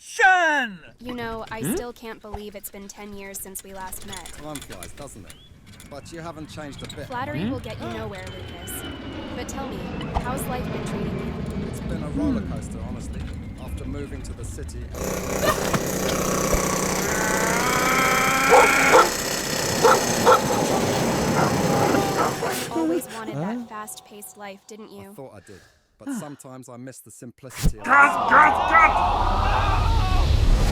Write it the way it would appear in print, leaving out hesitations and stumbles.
Action! You know, I still can't believe it's been 10 years since we last met. Time flies, doesn't it? But you haven't changed a bit. Flattery will get you nowhere, Lucas. But tell me, how's life been treating you? It's been a roller coaster, honestly. After moving to the city. Always wanted that fast-paced life, didn't I you? thought I did, but sometimes I miss the simplicity of it. Cut!